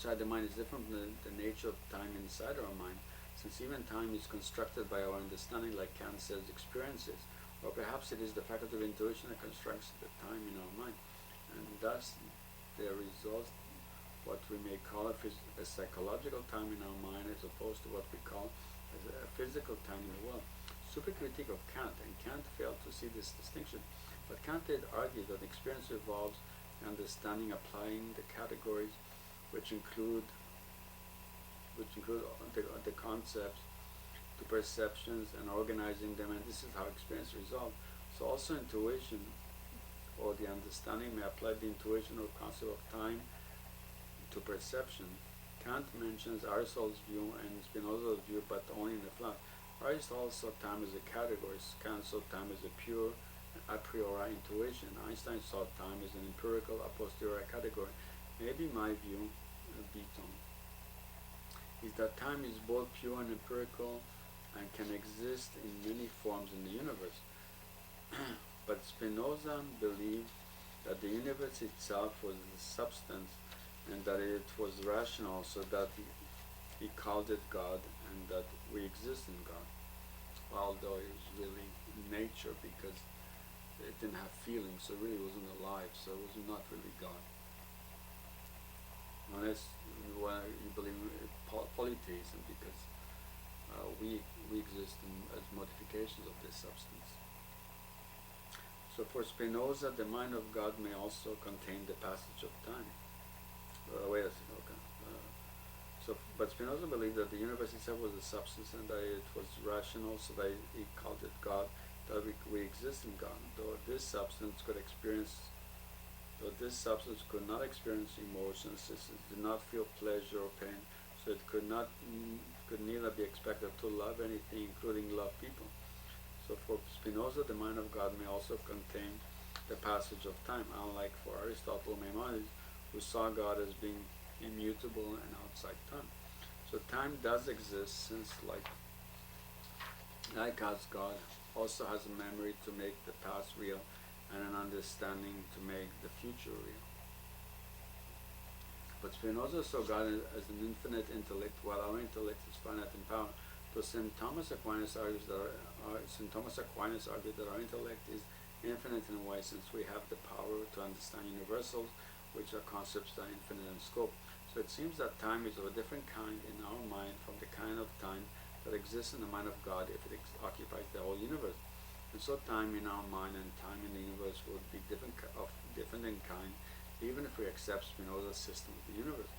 outside the mind is different from the nature of time inside our mind, since even time is constructed by our understanding, like Kant says, experiences. Or perhaps it is the faculty of intuition that constructs the time in our mind. And thus, there results what we may call a psychological time in our mind, as opposed to what we call a physical time in the world. Super critique of Kant, and Kant failed to see this distinction. But Kant did argue that experience involves understanding, applying the categories which include the concepts to perceptions and organizing them, and this is how experience resolves. So also intuition, or the understanding, may apply the intuition or concept of time to perception. Kant mentions Aristotle's view and Spinoza's view, but only in the flat. Aristotle saw time as a category, Kant saw time as a pure a priori intuition. Einstein saw time as an empirical a posteriori category. Maybe my view, Beaton, is that time is both pure and empirical and can exist in many forms in the universe. But Spinoza believed that the universe itself was the substance and that it was rational, so that he called it God, and that we exist in God, although it was really nature, because it didn't have feelings, so it really wasn't alive, so it was not really God. Unless you believe in polytheism, because we exist as modifications of this substance. So for Spinoza, the mind of God may also contain the passage of time. Wait a second, okay. But Spinoza believed that the universe itself was a substance and that it was rational, so that he called it God, that we exist in God. Though this substance could not experience emotions, it did not feel pleasure or pain, so it could neither be expected to love anything, including love people. So for Spinoza, the mind of God may also contain the passage of time, unlike for Aristotle, Maimonides, who saw God as being immutable and outside time. So time does exist, since like us, God also has a memory to make the past real and an understanding to make the future real. But Spinoza saw God as an infinite intellect, while our intellect is finite in power. So St. Thomas Aquinas argued that our intellect is infinite in a way, since we have the power to understand universals, which are concepts that are infinite in scope. So it seems that time is of a different kind in our mind from the kind of time that exists in the mind of God if it occupies the whole universe. And so time in our mind and time in the universe would be different in kind, even if we accept Spinoza's system of the universe.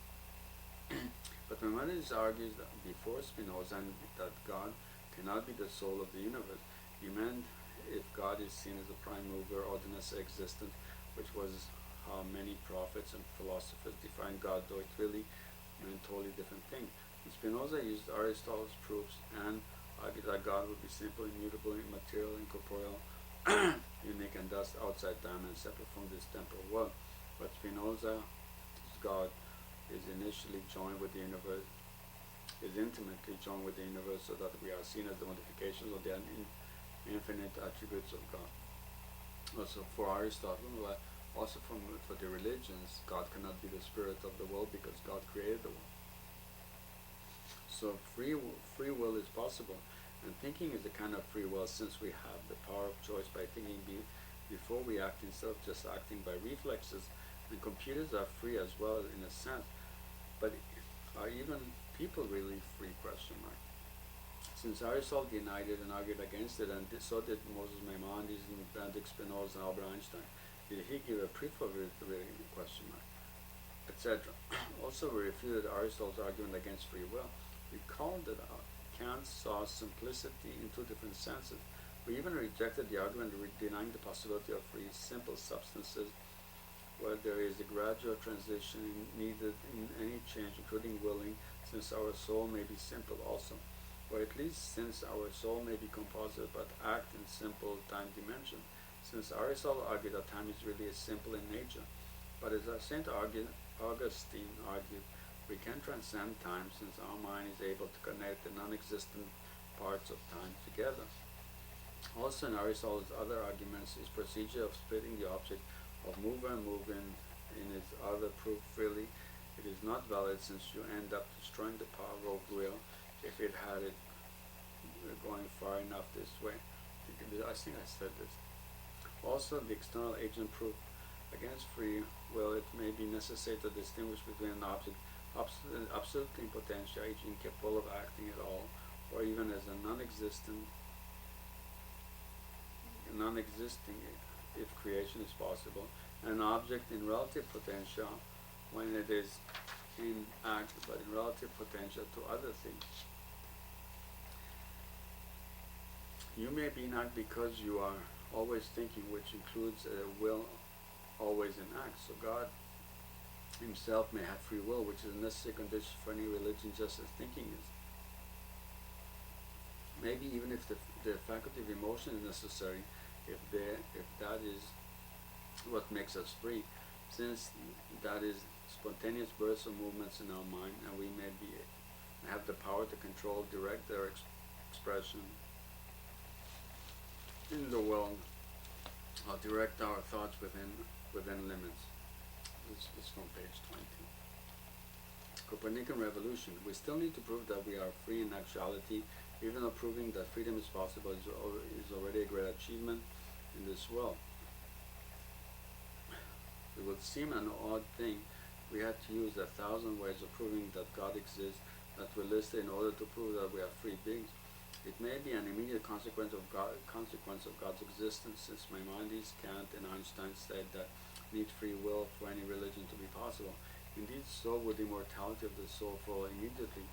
But Maimonides argues that before Spinoza that God cannot be the soul of the universe. He meant if God is seen as a prime mover or the necessary existence, which was how many prophets and philosophers define God, though it really meant totally different thing. And Spinoza used Aristotle's proofs and argued that God would be simple, immutable, immaterial, incorporeal, unique, and thus outside time and separate from this temporal world. But Spinoza's God is initially joined with the universe, is intimately joined with the universe, so that we are seen as the modifications of the infinite attributes of God. Also for Aristotle, also for the religions, God cannot be the spirit of the world because God created the world. So free will is possible, and thinking is a kind of free will, since we have the power of choice by thinking before we act, instead of just acting by reflexes. And computers are free as well, in a sense, but are even people really free? Question mark. Since Aristotle denied it and argued against it, and so did Moses Maimonides and Benedict Spinoza and Albert Einstein, did he give a proof of it? Question mark, etc. Also, we refuted Aristotle's argument against free will. We called that Kant saw simplicity in two different senses. We even rejected the argument denying the possibility of free simple substances, where there is a gradual transition needed in any change, including willing, since our soul may be simple also, or at least since our soul may be composite but act in simple time dimension. Since Aristotle argued that time is really simple in nature, but as St. Augustine argued, we can transcend time, since our mind is able to connect the non-existent parts of time together. Also in Aristotle's other arguments, his procedure of splitting the object of mover and moving in his other proof really It is not valid since you end up destroying the power of will if it had it going far enough this way. I think I said this. Also, the external agent proof against free will, it may be necessary to distinguish between an object absolutely in potential, incapable of acting at all, or even as a non-existing if creation is possible, and an object in relative potential when it is in act, but in relative potential to other things. You may be in act because you are always thinking, which includes a will always in act. So God himself may have free will, which is a necessary condition for any religion, just as thinking is. Maybe even if the faculty of emotion is necessary, if that is what makes us free, since that is spontaneous bursts of movements in our mind, and we may have the power to control, direct their expression in the world, or direct our thoughts within limits. This is from page 20. Copernican revolution. We still need to prove that we are free in actuality, even though proving that freedom is possible is already a great achievement in this world. It would seem an odd thing we had to use 1,000 ways of proving that God exists that were listed in order to prove that we are free beings. It may be an immediate consequence of God's existence, since Maimonides, Kant, and Einstein said that need free will for any religion to be possible. Indeed, so would the immortality of the soul follow immediately.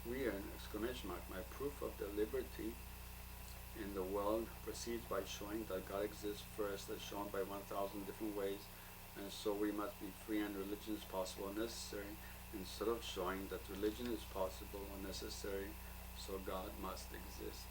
We are an exclamation mark. My proof of the liberty in the world proceeds by showing that God exists first, as shown by 1,000 different ways, and so we must be free and religion is possible or necessary, instead of showing that religion is possible or necessary, so God must exist.